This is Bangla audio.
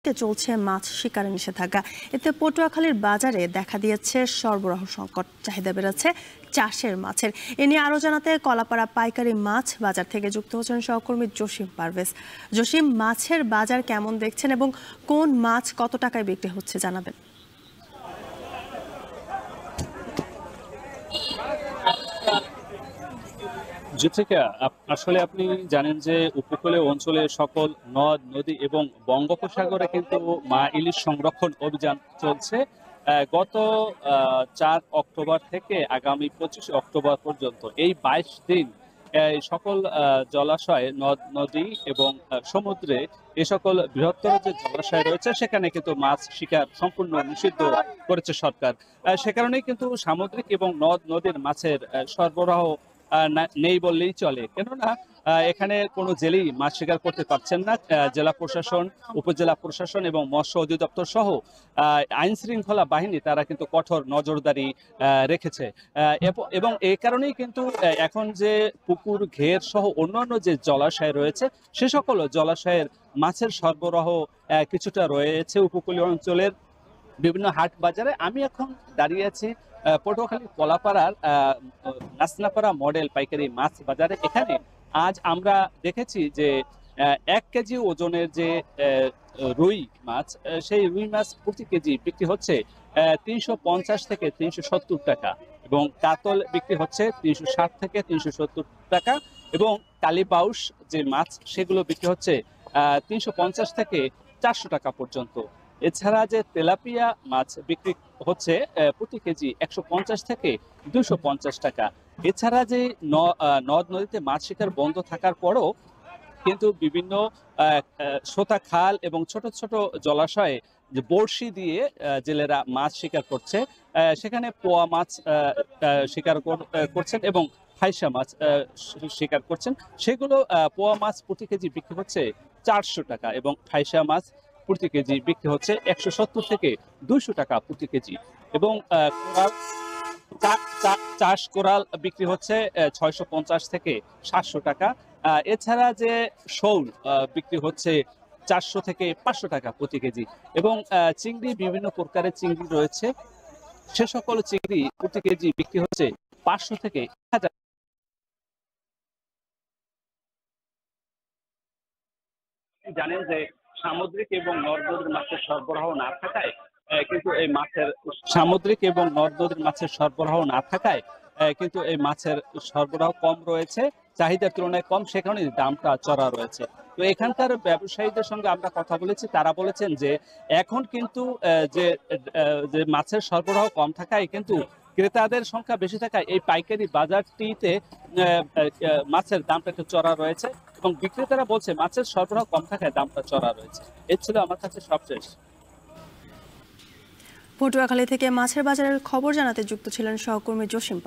সামুদ্রিকে চলছে মাছ শিকারে নিষেধাজ্ঞা। এতে পটুয়াখালীর বাজারে দেখা দিয়েছে সরবরাহ সংকট, চাহিদা বেড়েছে চাষের মাছের। এ নিয়ে আরও জানাতে কলাপাড়া পাইকারি মাছ বাজার থেকে যুক্ত হচ্ছেন সহকর্মী জসিম পারভেজ। জসিম, মাছের বাজার কেমন দেখছেন এবং কোন মাছ কত টাকায় বিক্রি হচ্ছে জানাবেন। জ্যোতিকা, আসলে আপনি জানেন যে উপকূলীয় অঞ্চলে সকল নদ নদী এবং বঙ্গোপসাগরে কিন্তু মা ইলিশ সংরক্ষণ অভিযান চলছে। গত 4 অক্টোবর থেকে আগামী 25 অক্টোবর পর্যন্ত এই 22 দিন এই সকল জলাশয়, নদ নদী এবং সমুদ্রে এ সকল বৃহত্তর যে জলাশয় রয়েছে সেখানে কিন্তু মাছ শিকার সম্পূর্ণ নিষিদ্ধ করেছে সরকার। সে কারণেই কিন্তু সামুদ্রিক এবং নদ নদীর মাছের সরবরাহ নেই বললেই চলে, কেননা এখানে কোনো জেলেই মাছ শিকার করতে পারছেন না। জেলা প্রশাসন, উপজেলা প্রশাসন এবং মৎস্য অধিদপ্তর সহ আইন শৃঙ্খলা বাহিনী তারা কিন্তু কঠোর নজরদারি রেখেছে। এবং এই কারণেই কিন্তু এখন যে পুকুর, ঘের সহ অন্যান্য যে জলাশয় রয়েছে সে সকল জলাশয়ের মাছের সরবরাহ কিছুটা রয়েছে উপকূলীয় অঞ্চলের বিভিন্ন হাট বাজারে। আমি এখন দাঁড়িয়ে আছি পটুয়াখালী কলাপাড়ার নাসনাপাড়া মডেল পাইকারি মাছ বাজারে। এখানে আজ আমরা দেখেছি যে 1 কেজি ওজনের যে রুই মাছ, সেই রুই মাছ প্রতি কেজি বিক্রি হচ্ছে 350 থেকে 370 টাকা, এবং কাতল বিক্রি হচ্ছে 360 থেকে 370 টাকা, এবং কালীবাউস যে মাছ সেগুলো বিক্রি হচ্ছে 350 থেকে 400 টাকা পর্যন্ত। এছাড়া যে তেলাপিয়া মাছ বিক্রি হচ্ছে প্রতি কেজি 150 থেকে 250 টাকা। এছাড়া যে নদ নদীতে মাছ শিকার বন্ধ থাকার পরও কিন্তু বিভিন্ন সোতা খাল এবং ছোট ছোট জলাশয়ে যে বড়শি দিয়ে জেলেরা মাছ শিকার করছে, সেখানে পোয়া মাছ শিকার করছেন এবং ফাইসা মাছ শিকার করছেন। সেগুলো পোয়া মাছ প্রতি কেজি বিক্রি হচ্ছে 400 টাকা এবং ফাইসা মাছ প্রতি কেজি বিক্রি হচ্ছে 170 থেকে 200 টাকা প্রতি কেজি, এবং চাষ কোরাল বিক্রি হচ্ছে 650 থেকে 700 টাকা। এছাড়া যে শোল বিক্রি হচ্ছে 400 থেকে 500 টাকা প্রতি কেজি, এবং চিংড়ি, বিভিন্ন প্রকারের চিংড়ি রয়েছে, সে সকল চিংড়ি প্রতি কেজি বিক্রি হচ্ছে 500 থেকে 1000। জানেন যে সামুদ্রিক এবং নদ নদীর মাছের সরবরাহ না থাকায় কিন্তু এই মাছের সামুদ্রিক এবং নদ নদীর মাছের সরবরাহ না থাকায় কিন্তু এই মাছের সরবরাহ কম রয়েছে, চাহিদার তুলনায় কম, সে কারণে দামটা চড়া রয়েছে। তো এখানকার ব্যবসায়ীদের সঙ্গে আমরা কথা বলেছি, তারা বলেছেন যে এখন কিন্তু যে মাছের সরবরাহ কম থাকায় কিন্তু ক্রেতাদের সংখ্যা বেশি থাকায় এই পাইকারি বাজারটিতে মাছের দামটা একটু চড়া রয়েছে, এবং বিক্রেতারা বলছে মাছের সরবরাহ কম থাকায় দামটা চড়া রয়েছে। এই ছিল আমার কাছে সবশেষ। পটুয়াখালী থেকে মাছের বাজারের খবর জানাতে যুক্ত ছিলেন সহকর্মী জসিম।